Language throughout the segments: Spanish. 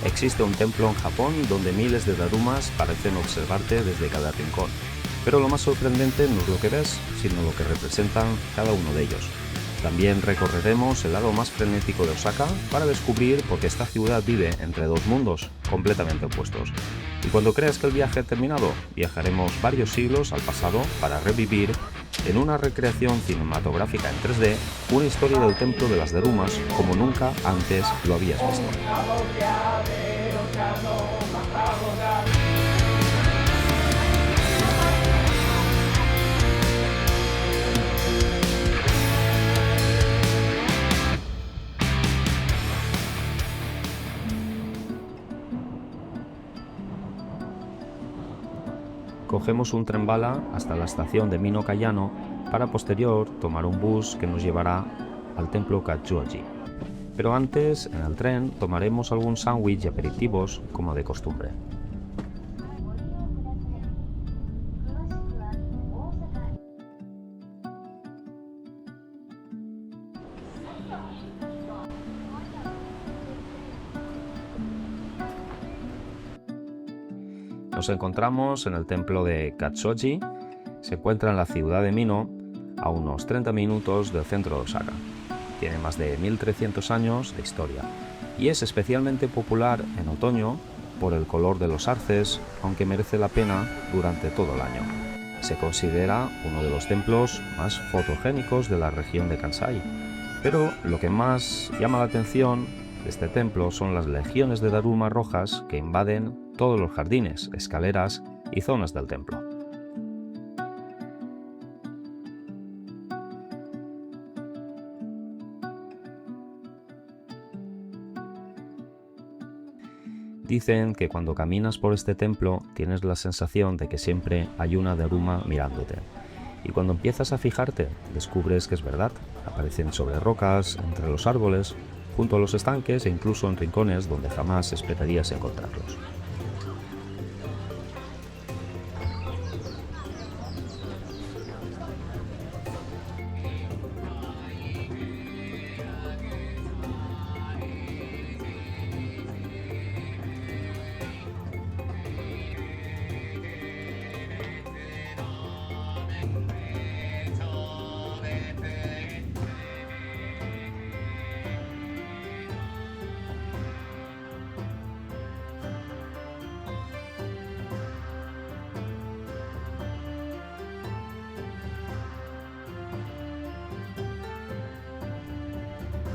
Existe un templo en Japón donde miles de darumas parecen observarte desde cada rincón. Pero lo más sorprendente no es lo que ves, sino lo que representan cada uno de ellos. También recorreremos el lado más frenético de Osaka para descubrir por qué esta ciudad vive entre dos mundos completamente opuestos. Y cuando creas que el viaje ha terminado, viajaremos varios siglos al pasado para revivir, en una recreación cinematográfica en 3D, una historia del templo de las Darumas como nunca antes lo habías visto. Cogemos un tren bala hasta la estación de Mino Kayano para posterior tomar un bus que nos llevará al templo Katsuoji. Pero antes, en el tren, tomaremos algún sándwich y aperitivos como de costumbre. Nos encontramos en el templo de Katsuoji. Se encuentra en la ciudad de Mino, a unos 30 minutos del centro de Osaka. Tiene más de 1300 años de historia y es especialmente popular en otoño por el color de los arces, aunque merece la pena durante todo el año. Se considera uno de los templos más fotogénicos de la región de Kansai, pero lo que más llama la atención de este templo son las legiones de darumas rojas que invaden todos los jardines, escaleras y zonas del templo. Dicen que cuando caminas por este templo tienes la sensación de que siempre hay una daruma mirándote. Y cuando empiezas a fijarte, descubres que es verdad. Aparecen sobre rocas, entre los árboles, junto a los estanques e incluso en rincones donde jamás esperarías encontrarlos.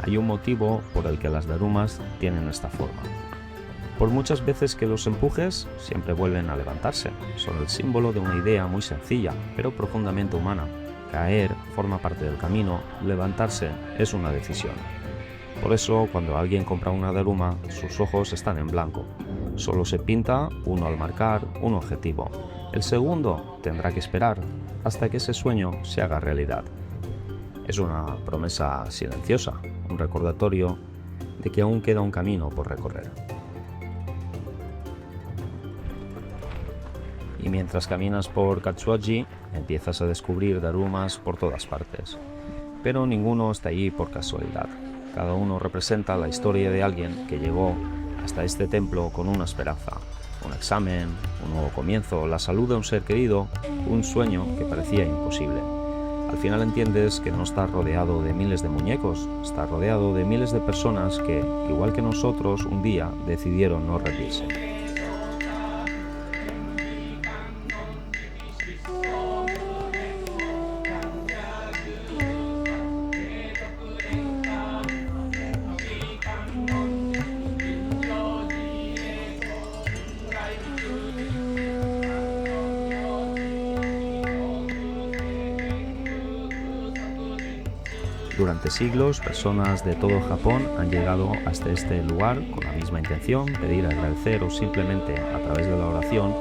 Hay un motivo por el que las darumas tienen esta forma. Por muchas veces que los empujes, siempre vuelven a levantarse. Son el símbolo de una idea muy sencilla, pero profundamente humana. Caer forma parte del camino, levantarse es una decisión. Por eso, cuando alguien compra una daruma, sus ojos están en blanco. Solo se pinta uno al marcar un objetivo. El segundo tendrá que esperar hasta que ese sueño se haga realidad. Es una promesa silenciosa, un recordatorio de que aún queda un camino por recorrer. Y mientras caminas por Katsuoji, empiezas a descubrir darumas por todas partes. Pero ninguno está allí por casualidad. Cada uno representa la historia de alguien que llegó hasta este templo con una esperanza, un examen, un nuevo comienzo, la salud de un ser querido, un sueño que parecía imposible. Al final entiendes que no estás rodeado de miles de muñecos, estás rodeado de miles de personas que, igual que nosotros, un día decidieron no rendirse. Durante siglos, personas de todo Japón han llegado hasta este lugar con la misma intención, pedir, agradecer o simplemente, a través de la oración,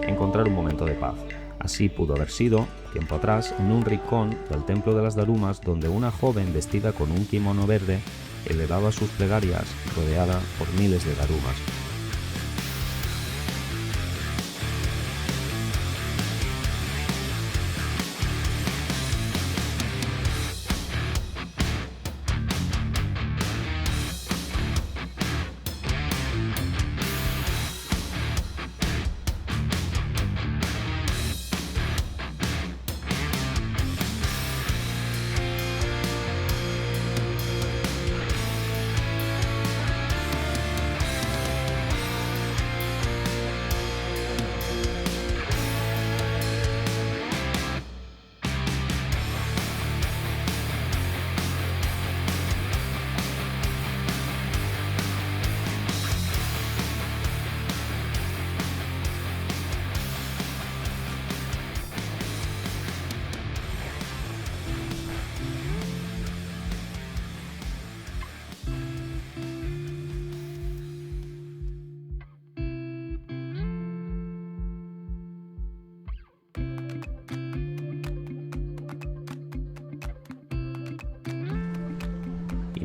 encontrar un momento de paz. Así pudo haber sido, tiempo atrás, en un rincón del templo de las darumas, donde una joven vestida con un kimono verde elevaba sus plegarias rodeada por miles de darumas.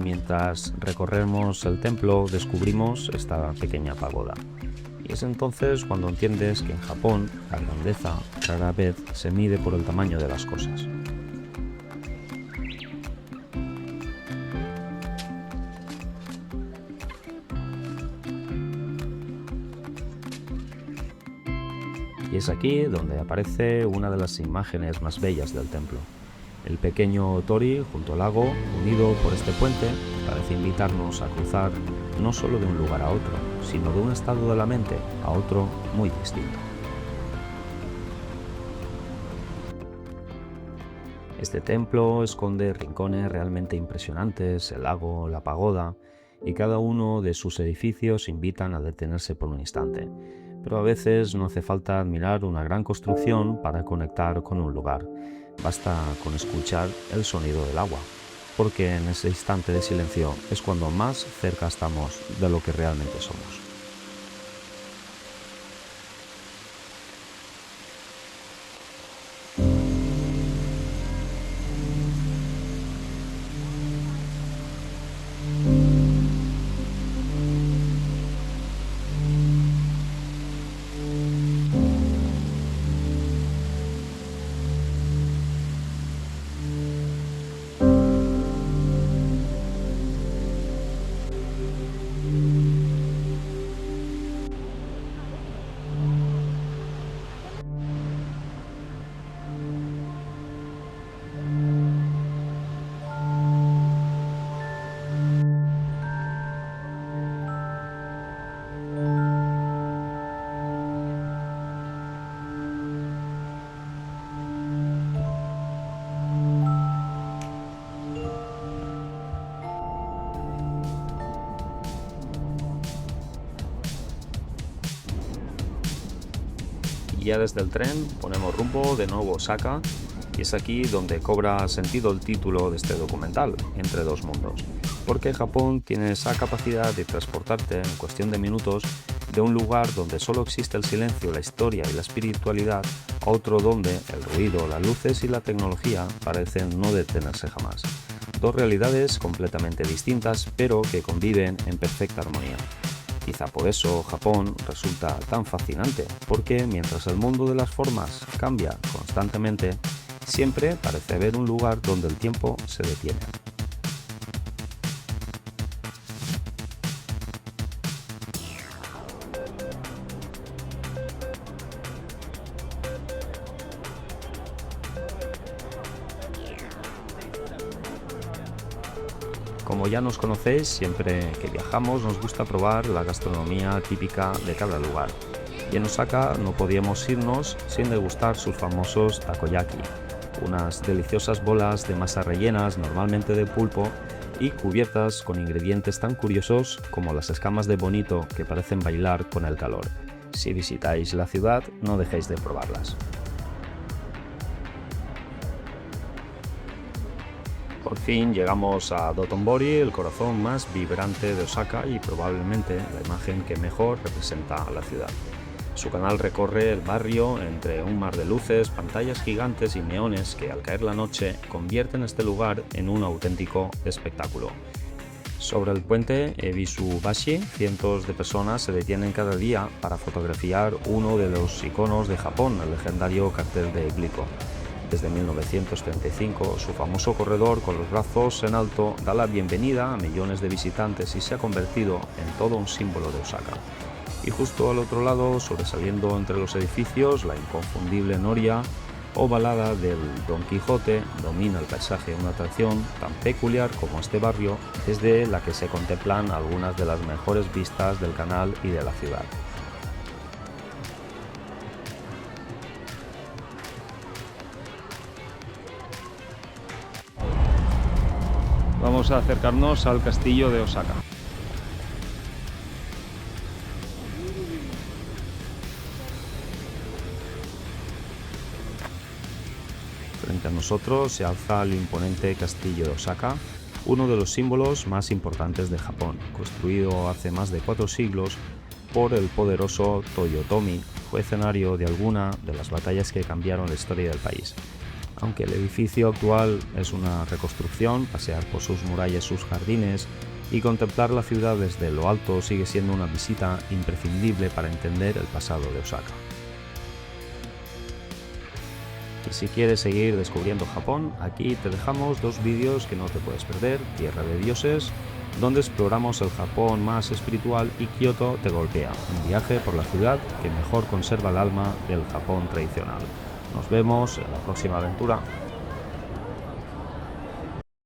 Mientras recorremos el templo descubrimos esta pequeña pagoda. Y es entonces cuando entiendes que en Japón la grandeza rara vez se mide por el tamaño de las cosas. Y es aquí donde aparece una de las imágenes más bellas del templo. El pequeño Tori junto al lago, unido por este puente, parece invitarnos a cruzar no solo de un lugar a otro, sino de un estado de la mente a otro muy distinto. Este templo esconde rincones realmente impresionantes, el lago, la pagoda, y cada uno de sus edificios invitan a detenerse por un instante. Pero a veces no hace falta admirar una gran construcción para conectar con un lugar. Basta con escuchar el sonido del agua, porque en ese instante de silencio es cuando más cerca estamos de lo que realmente somos. Y ya desde el tren ponemos rumbo de nuevo a Osaka, y es aquí donde cobra sentido el título de este documental, Entre dos mundos, porque Japón tiene esa capacidad de transportarte en cuestión de minutos de un lugar donde solo existe el silencio, la historia y la espiritualidad a otro donde el ruido, las luces y la tecnología parecen no detenerse jamás. Dos realidades completamente distintas, pero que conviven en perfecta armonía. Quizá por eso Japón resulta tan fascinante, porque mientras el mundo de las formas cambia constantemente, siempre parece haber un lugar donde el tiempo se detiene. Como ya nos conocéis, siempre que viajamos nos gusta probar la gastronomía típica de cada lugar. Y en Osaka no podíamos irnos sin degustar sus famosos takoyaki, unas deliciosas bolas de masa rellenas normalmente de pulpo y cubiertas con ingredientes tan curiosos como las escamas de bonito que parecen bailar con el calor. Si visitáis la ciudad, no dejéis de probarlas. Por fin llegamos a Dotonbori, el corazón más vibrante de Osaka y probablemente la imagen que mejor representa a la ciudad. Su canal recorre el barrio entre un mar de luces, pantallas gigantes y neones que al caer la noche convierten este lugar en un auténtico espectáculo. Sobre el puente Ebisu-bashi, cientos de personas se detienen cada día para fotografiar uno de los iconos de Japón, el legendario cartel de Glico. Desde 1935, su famoso corredor con los brazos en alto da la bienvenida a millones de visitantes y se ha convertido en todo un símbolo de Osaka. Y justo al otro lado, sobresaliendo entre los edificios, la inconfundible noria ovalada del Don Quijote domina el paisaje, una atracción tan peculiar como este barrio, desde la que se contemplan algunas de las mejores vistas del canal y de la ciudad. Vamos a acercarnos al castillo de Osaka. Frente a nosotros se alza el imponente castillo de Osaka, uno de los símbolos más importantes de Japón. Construido hace más de 4 siglos por el poderoso Toyotomi, fue escenario de alguna de las batallas que cambiaron la historia del país. Aunque el edificio actual es una reconstrucción, pasear por sus murallas, sus jardines y contemplar la ciudad desde lo alto sigue siendo una visita imprescindible para entender el pasado de Osaka. Y si quieres seguir descubriendo Japón, aquí te dejamos 2 vídeos que no te puedes perder: Tierra de Dioses, donde exploramos el Japón más espiritual, y Kioto te golpea, un viaje por la ciudad que mejor conserva el alma del Japón tradicional. Nos vemos en la próxima aventura.